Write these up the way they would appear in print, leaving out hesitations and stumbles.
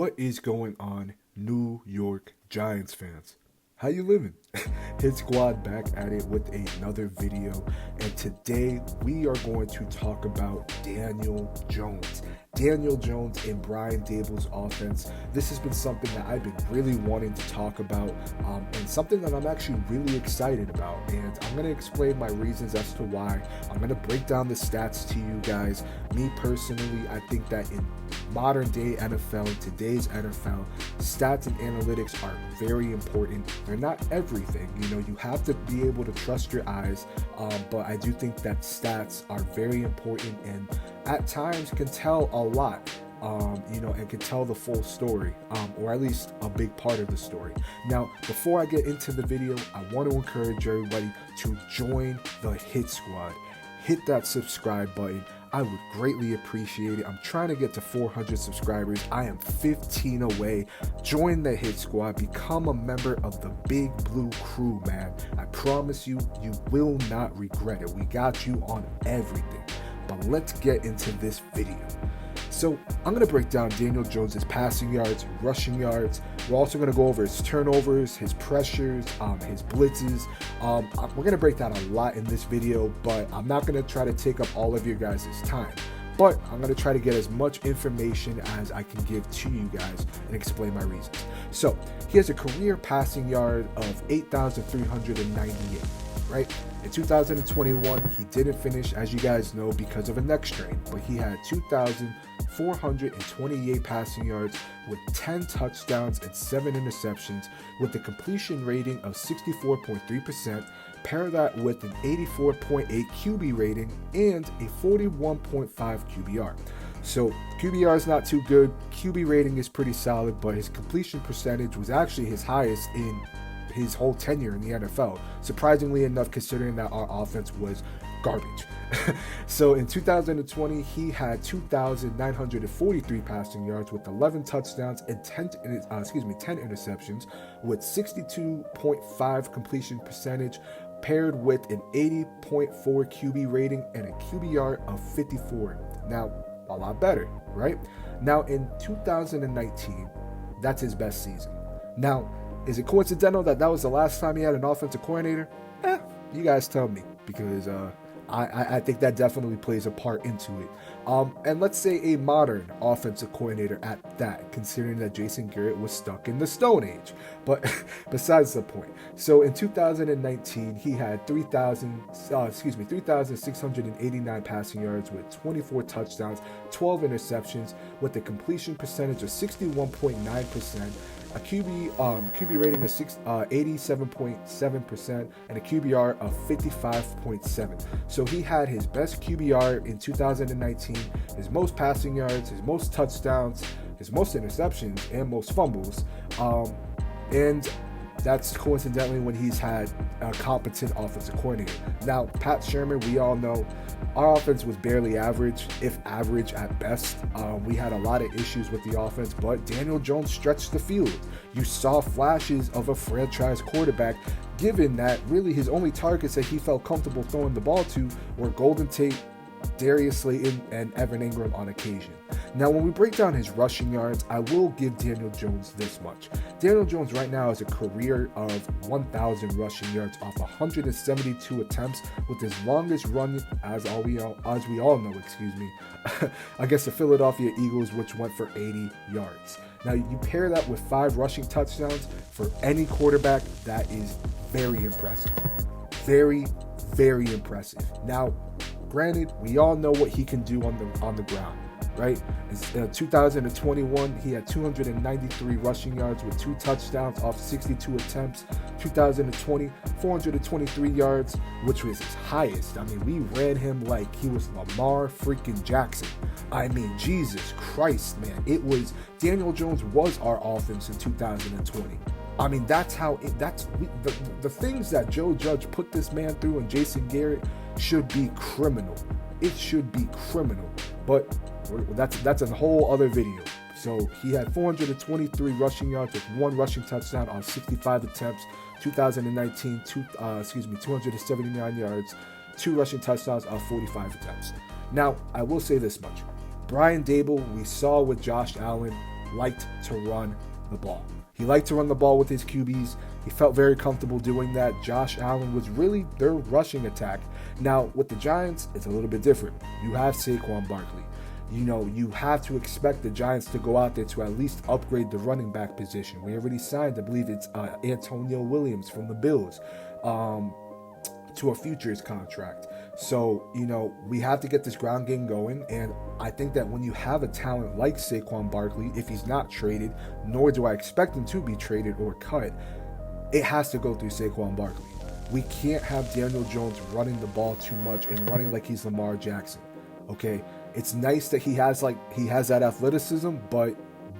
What is going on, New York Giants fans? How you living? Hit Squad back at it with another video, and today we are going to talk about Daniel Jones. Daniel Jones and Brian Daboll's offense. This has been something that I've been really wanting to talk about, and something that I'm actually really excited about. And I'm going to explain my reasons as to why. I'm going to break down the stats to you guys. Me personally, I think that in modern day NFL, in today's NFL, stats and analytics are very important. They're not everything. You have to be able to trust your eyes, but I do think that stats are very important and at times can tell a lot, and can tell the full story, or at least a big part of the story. Now, before I get into the video, I want to encourage everybody to join the Hit Squad. Hit that subscribe button. I would greatly appreciate it. I'm trying to get to 400 subscribers. I am 15 away. Join the Hit Squad. Become a member of the Big Blue Crew, man. I promise you, you will not regret it. We got you on everything. But let's get into this video. So I'm going to break down Daniel Jones' passing yards, rushing yards. We're also going to go over his turnovers, his pressures, his blitzes. We're going to break down a lot in this video, but I'm not going to try to take up all of your guys' time. But I'm going to try to get as much information as I can give to you guys and explain my reasons. So he has a career passing yard of 8,398. Right? In 2021, he didn't finish, as you guys know, because of a neck strain, but he had 2,428 passing yards with 10 touchdowns and 7 interceptions with a completion rating of 64.3%. Pair that with an 84.8 QB rating and a 41.5 QBR. So QBR is not too good. QB rating is pretty solid, but his completion percentage was actually his highest in his whole tenure in the NFL, surprisingly enough, considering that our offense was garbage. So in 2020, he had 2,943 passing yards with 11 touchdowns and 10 interceptions with 62.5 completion percentage, paired with an 80.4 QB rating and a QBR of 54. Now, a lot better, right? Now in 2019, that's his best season. Now, is it coincidental that was the last time he had an offensive coordinator? You guys tell me, because I think that definitely plays a part into it. And let's say a modern offensive coordinator at that, considering that Jason Garrett was stuck in the Stone Age. But besides the point. So in 2019, he had 3,689 passing yards with 24 touchdowns, 12 interceptions, with a completion percentage of 61.9%. A QB rating of 87.7% and a QBR of 55.7. So he had his best QBR in 2019, his most passing yards, his most touchdowns, his most interceptions, and most fumbles. And that's coincidentally when he's had a competent offensive coordinator. Now, Pat Shermer, we all know our offense was barely average, if average at best. We had a lot of issues with the offense, but Daniel Jones stretched the field. You saw flashes of a franchise quarterback, given that really his only targets that he felt comfortable throwing the ball to were Golden Tate, Darius Slayton, and Evan Ingram on occasion. Now, when we break down his rushing yards, I will give Daniel Jones this much. Daniel Jones right now has a career of 1,000 rushing yards off 172 attempts, with his longest run, as we all know, against the Philadelphia Eagles, which went for 80 yards. Now, you pair that with 5 rushing touchdowns for any quarterback, that is very impressive. Very, very impressive. Now, granted, we all know what he can do on the ground, right? In 2021, he had 293 rushing yards with 2 touchdowns off 62 attempts. 2020, 423 yards, which was his highest. I mean, we ran him like he was Lamar freaking Jackson. I mean, Jesus Christ, man. Daniel Jones was our offense in 2020. I mean, the things that Joe Judge put this man through and Jason Garrett should be criminal. It should be criminal. But that's a whole other video. So he had 423 rushing yards with 1 rushing touchdown on 65 attempts. 2019, 279 yards, 2 rushing touchdowns on 45 attempts. Now, I will say this much. Brian Daboll, we saw with Josh Allen, liked to run the ball. He liked to run the ball with his QBs. He felt very comfortable doing that. Josh Allen was really their rushing attack. Now, with the Giants, it's a little bit different. You have Saquon Barkley. You have to expect the Giants to go out there to at least upgrade the running back position. We already signed, I believe it's Antonio Williams from the Bills to a futures contract. So, we have to get this ground game going, and I think that when you have a talent like Saquon Barkley, if he's not traded, nor do I expect him to be traded or cut, it has to go through Saquon Barkley. We can't have Daniel Jones running the ball too much and running like he's Lamar Jackson, okay? It's nice that he has that athleticism, but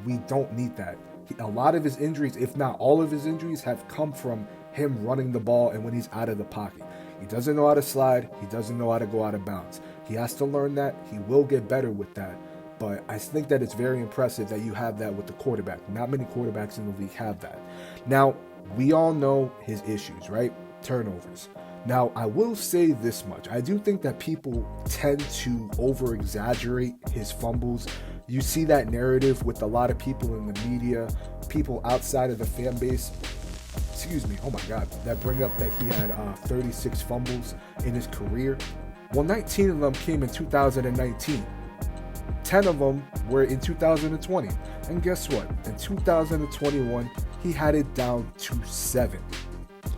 we don't need that. A lot of his injuries, if not all of his injuries, have come from him running the ball and when he's out of the pocket. He doesn't know how to slide. He doesn't know how to go out of bounds. He has to learn that. He will get better with that. But I think that it's very impressive that you have that with the quarterback. Not many quarterbacks in the league have that. Now, we all know his issues, right? Turnovers. Now, I will say this much. I do think that people tend to over-exaggerate his fumbles. You see that narrative with a lot of people in the media, people outside of the fan base. Oh my God, that bring up that he had 36 fumbles in his career. Well, 19 of them came in 2019. 10 of them were in 2020. And guess what? In 2021, he had it down to 7.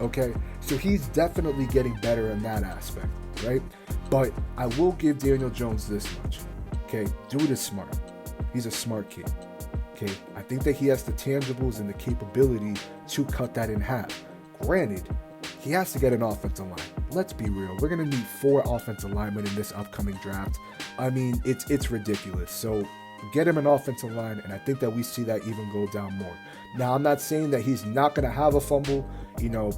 Okay? So he's definitely getting better in that aspect, right? But I will give Daniel Jones this much. Okay? Dude is smart. He's a smart kid. Okay, I think that he has the tangibles and the capability to cut that in half. Granted, he has to get an offensive line. Let's be real. We're going to need 4 offensive linemen in this upcoming draft. I mean, it's ridiculous. So get him an offensive line, and I think that we see that even go down more. Now, I'm not saying that he's not going to have a fumble.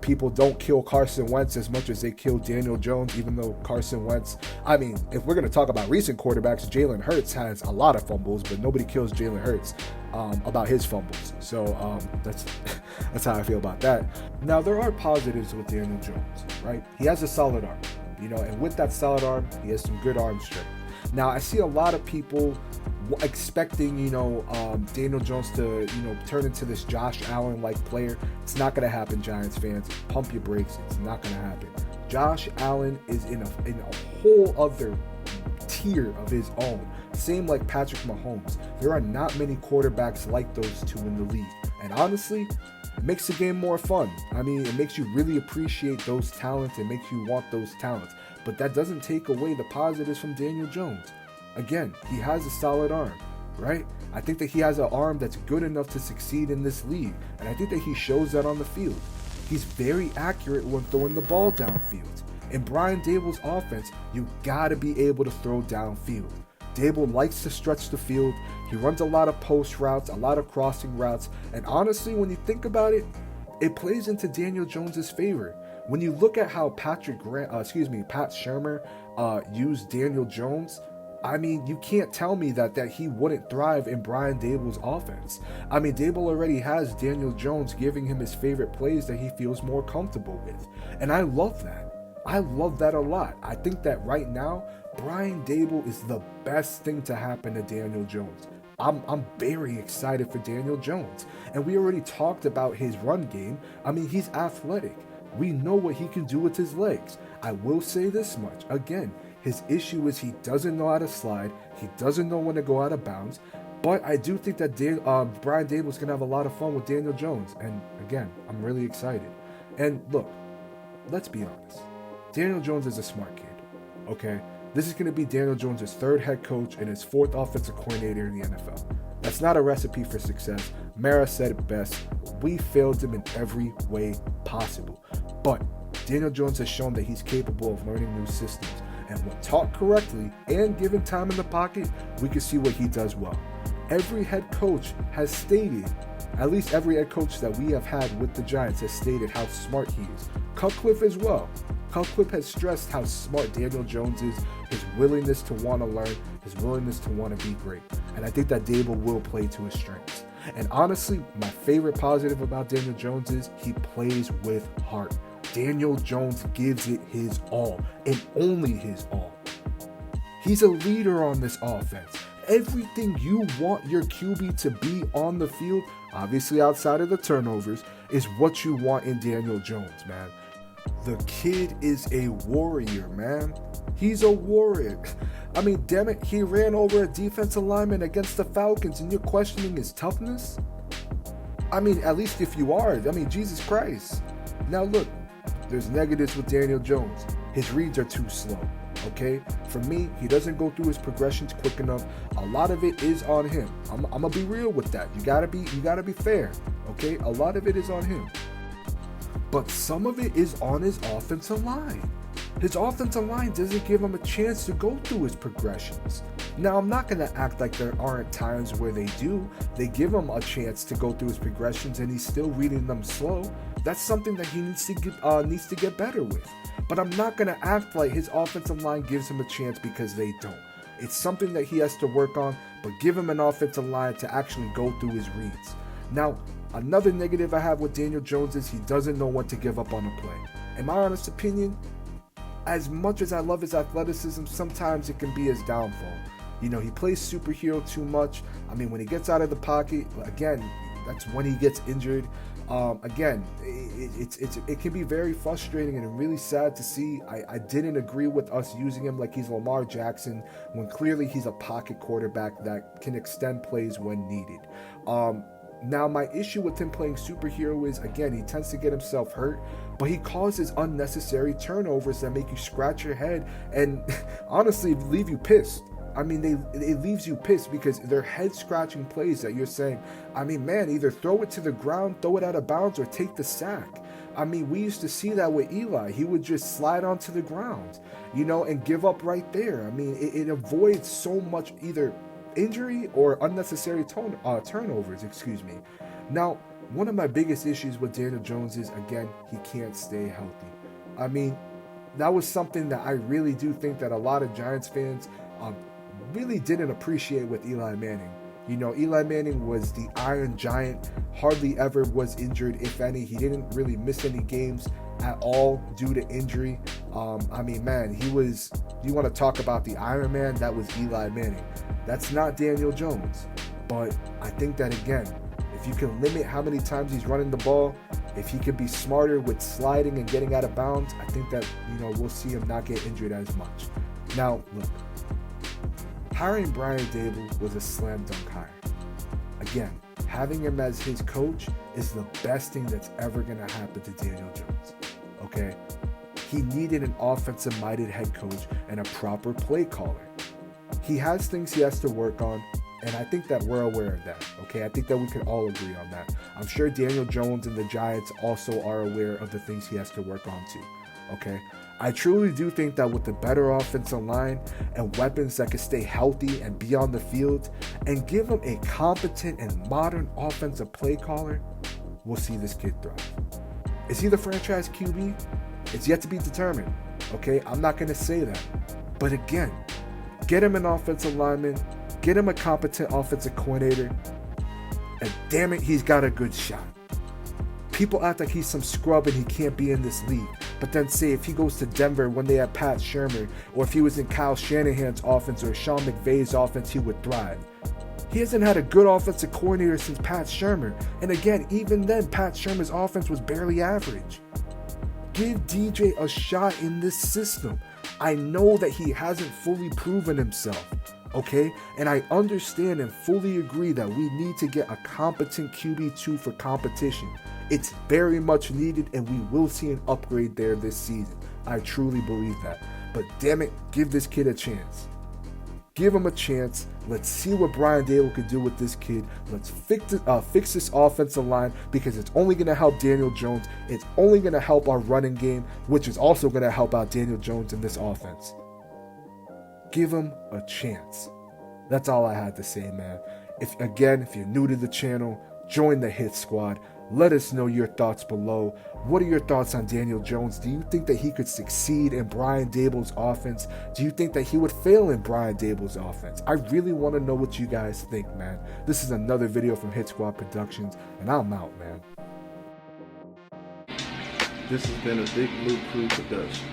People don't kill Carson Wentz as much as they kill Daniel Jones, even though Carson Wentz, I mean, if we're going to talk about recent quarterbacks, Jalen Hurts has a lot of fumbles, but nobody kills Jalen Hurts about his fumbles. So that's how I feel about that. Now, there are positives with Daniel Jones, right? He has a solid arm, and with that solid arm, he has some good arm strength. Now, I see a lot of people expecting, Daniel Jones to, turn into this Josh Allen-like player. It's not going to happen, Giants fans. Pump your brakes. It's not going to happen. Josh Allen is in a whole other tier of his own. Same like Patrick Mahomes. There are not many quarterbacks like those two in the league. And honestly, it makes the game more fun. I mean, it makes you really appreciate those talents. It makes you want those talents. But that doesn't take away the positives from Daniel Jones. Again, he has a solid arm, right? I think that he has an arm that's good enough to succeed in this league. And I think that he shows that on the field. He's very accurate when throwing the ball downfield. In Brian Daboll's offense, you gotta be able to throw downfield. Daboll likes to stretch the field. He runs a lot of post routes, a lot of crossing routes. And honestly, when you think about it, it plays into Daniel Jones's favor. When you look at how Pat Shurmur used Daniel Jones, I mean, you can't tell me that he wouldn't thrive in Brian Daboll's offense. I mean, Daboll already has Daniel Jones giving him his favorite plays that he feels more comfortable with. And I love that. I love that a lot. I think that right now, Brian Daboll is the best thing to happen to Daniel Jones. I'm very excited for Daniel Jones. And we already talked about his run game. I mean, he's athletic. We know what he can do with his legs. I will say this much. Again, his issue is he doesn't know how to slide. He doesn't know when to go out of bounds. But I do think that Brian Daboll's going to have a lot of fun with Daniel Jones. And again, I'm really excited. And look, let's be honest. Daniel Jones is a smart kid, okay? This is going to be Daniel Jones' 3rd head coach and his 4th offensive coordinator in the NFL. That's not a recipe for success. Mara said it best. We failed him in every way possible. But Daniel Jones has shown that he's capable of learning new systems. And when taught correctly and given time in the pocket, we can see what he does well. Every head coach has stated, at least every head coach that we have had with the Giants has stated how smart he is. Cutcliffe as well. Cutcliffe has stressed how smart Daniel Jones is, his willingness to want to learn, his willingness to want to be great. And I think that Daboll will play to his strengths. And honestly, my favorite positive about Daniel Jones is he plays with heart. Daniel Jones gives it his all, and only his all. He's a leader on this offense. everything you want your QB to be on the field, obviously outside of the turnovers, is what you want in Daniel Jones, man. The kid is a warrior, man. He's a warrior. I mean, damn it, he ran over a defensive lineman against the Falcons and you're questioning his toughness? I mean, at least if you are, I mean, Jesus Christ. Now look, there's negatives with Daniel Jones. His reads are too slow, okay? For me, he doesn't go through his progressions quick enough. A lot of it is on him. I'm gonna be real with that. You gotta be fair, okay? A lot of it is on him. But some of it is on his offensive line. His offensive line doesn't give him a chance to go through his progressions. Now, I'm not going to act like there aren't times where they do. They give him a chance to go through his progressions and he's still reading them slow. That's something that he needs to get better with. But I'm not going to act like his offensive line gives him a chance because they don't. It's something that he has to work on, but give him an offensive line to actually go through his reads. Now, another negative I have with Daniel Jones is he doesn't know when to give up on a play. In my honest opinion, as much as I love his athleticism, sometimes it can be his downfall. You know, he plays superhero too much. I mean, when he gets out of the pocket, again, that's when he gets injured. Again, it can be very frustrating and really sad to see. I didn't agree with us using him like he's Lamar Jackson when clearly he's a pocket quarterback that can extend plays when needed. Now, my issue with him playing superhero is, again, he tends to get himself hurt, but he causes unnecessary turnovers that make you scratch your head and honestly leave you pissed. I mean, it leaves you pissed because they're head-scratching plays that you're saying, I mean, man, either throw it to the ground, throw it out of bounds, or take the sack. I mean, we used to see that with Eli. He would just slide onto the ground, you know, and give up right there. I mean, it avoids so much either injury or unnecessary turnovers, excuse me. Now, one of my biggest issues with Daniel Jones is, again, he can't stay healthy. I mean, that was something that I really do think that a lot of Giants fans really didn't appreciate with Eli Manning. You know, Eli Manning was the Iron Giant, hardly ever was injured, if any. He didn't really miss any games at all due to injury. I mean, man, you want to talk about the Iron Man, that was Eli Manning. That's not Daniel Jones. But I think that, again, if you can limit how many times he's running the ball, if he can be smarter with sliding and getting out of bounds, I think that, you know, we'll see him not get injured as much. Now, look, hiring Brian Daboll was a slam dunk hire. Again, having him as his coach is the best thing that's ever going to happen to Daniel Jones. Okay? He needed an offensive-minded head coach and a proper play caller. He has things he has to work on, and I think that we're aware of that. Okay? I think that we can all agree on that. I'm sure Daniel Jones and the Giants also are aware of the things he has to work on too. Okay? I truly do think that with a better offensive line and weapons that can stay healthy and be on the field and give him a competent and modern offensive play caller, we'll see this kid thrive. Is he the franchise QB? It's yet to be determined. Okay, I'm not going to say that. But again, get him an offensive lineman, get him a competent offensive coordinator, and damn it, he's got a good shot. People act like he's some scrub and he can't be in this league. But then say if he goes to Denver when they have Pat Shurmur, or if he was in Kyle Shanahan's offense or Sean McVay's offense, he would thrive. He hasn't had a good offensive coordinator since Pat Shurmur. And again, even then, Pat Shurmur's offense was barely average. Give DJ a shot in this system. I know that he hasn't fully proven himself. Okay? And I understand and fully agree that we need to get a competent QB2 for competition. It's very much needed, and we will see an upgrade there this season. I truly believe that. But damn it, give this kid a chance. Give him a chance. Let's see what Brian Daboll can do with this kid. Let's fix this offensive line, because it's only going to help Daniel Jones. It's only going to help our running game, which is also going to help out Daniel Jones in this offense. Give him a chance. That's all I had to say, man. If you're new to the channel, join the Hit Squad. Let us know your thoughts below. What are your thoughts on Daniel Jones? Do you think that he could succeed in Brian Daboll's offense? Do you think that he would fail in Brian Daboll's offense? I really want to know what you guys think, man. This is another video from Hit Squad Productions, and I'm out, man. This has been a Big Blue Crew production.